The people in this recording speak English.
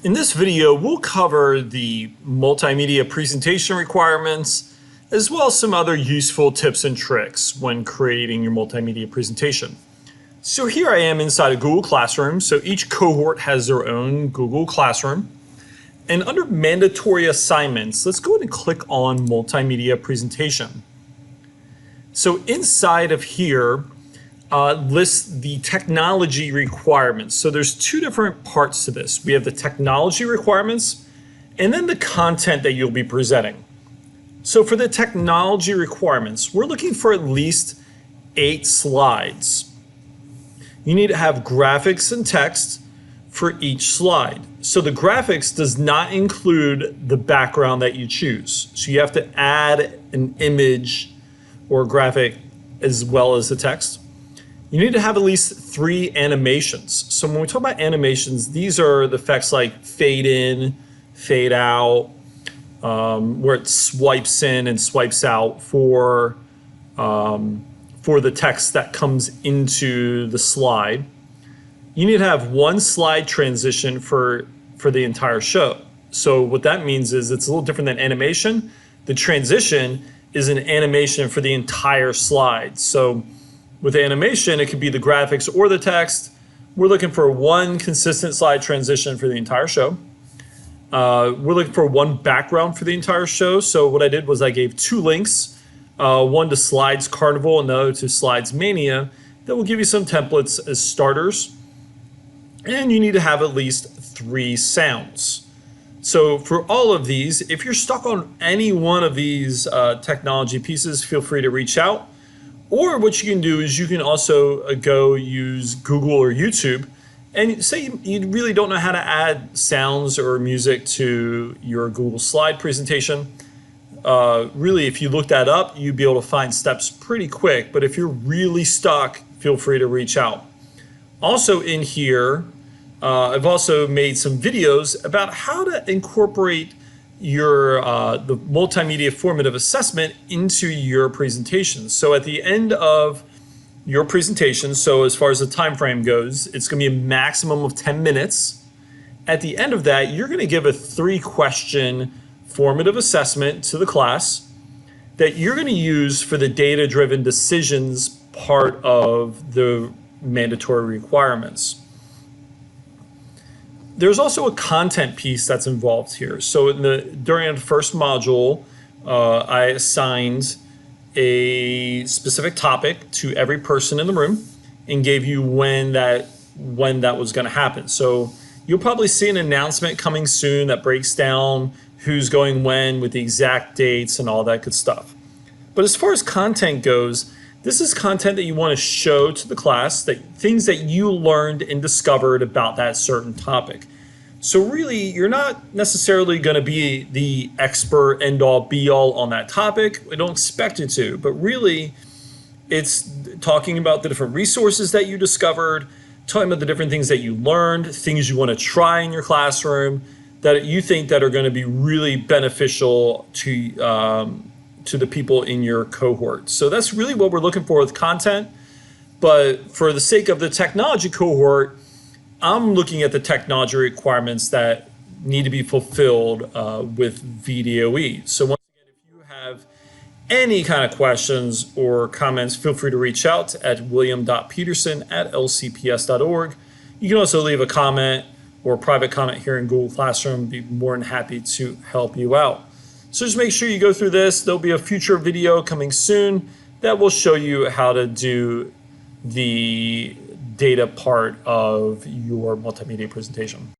In this video, we'll cover the multimedia presentation requirements, as well as some other useful tips and tricks when creating your multimedia presentation. So here I am inside a Google Classroom. So each cohort has their own Google Classroom. And under mandatory assignments, let's go ahead and click on multimedia presentation. So inside of here, lists the technology requirements. So there's two different parts to this. We have the technology requirements and then the content that you'll be presenting. So for the technology requirements, we're looking for at least 8 slides. You need to have graphics and text for each slide. So the graphics does not include the background that you choose. So you have to add an image or graphic as well as the text. You need to have at least 3 animations. So when we talk about animations, these are the effects like fade in, fade out, where it swipes in and swipes out for the text that comes into the slide. You need to have 1 slide transition for the entire show. So what that means is it's a little different than animation. The transition is an animation for the entire slide. So with animation, it could be the graphics or the text. We're looking for 1 consistent slide transition for the entire show. We're looking for 1 background for the entire show. So what I did was I gave 2 links, one to Slides Carnival and the other to Slides Mania, that will give you some templates as starters. And you need to have at least 3 sounds. So for all of these, if you're stuck on any one of these technology pieces, feel free to reach out. Or what you can do is you can also go use Google or YouTube and say you really don't know how to add sounds or music to your Google slide presentation. Really, if you look that up, you'd be able to find steps pretty quick. But if you're really stuck, feel free to reach out. Also in here, I've also made some videos about how to incorporate your the multimedia formative assessment into your presentation. So at the end of your presentation, so as far as the time frame goes, it's going to be a maximum of 10 minutes. At the end of that, you're going to give a 3-question formative assessment to the class that you're going to use for the data-driven decisions part of the mandatory requirements. There's also a content piece that's involved here. So during the first module, I assigned a specific topic to every person in the room and gave you when that was going to happen. So you'll probably see an announcement coming soon that breaks down who's going when with the exact dates and all that good stuff. But as far as content goes, this is content that you want to show to the class, things that you learned and discovered about that certain topic. So really, you're not necessarily going to be the expert, end-all, be-all on that topic. We don't expect you to, but really, it's talking about the different resources that you discovered, talking about the different things that you learned, things you want to try in your classroom that you think that are going to be really beneficial to the people in your cohort. So that's really what we're looking for with content. But for the sake of the technology cohort, I'm looking at the technology requirements that need to be fulfilled with VDOE. So once again, if you have any kind of questions or comments, feel free to reach out at william.peterson@lcps.org. You can also leave a comment or a private comment here in Google Classroom. I'd be more than happy to help you out. So just make sure you go through this. There'll be a future video coming soon that will show you how to do the data part of your multimedia presentation.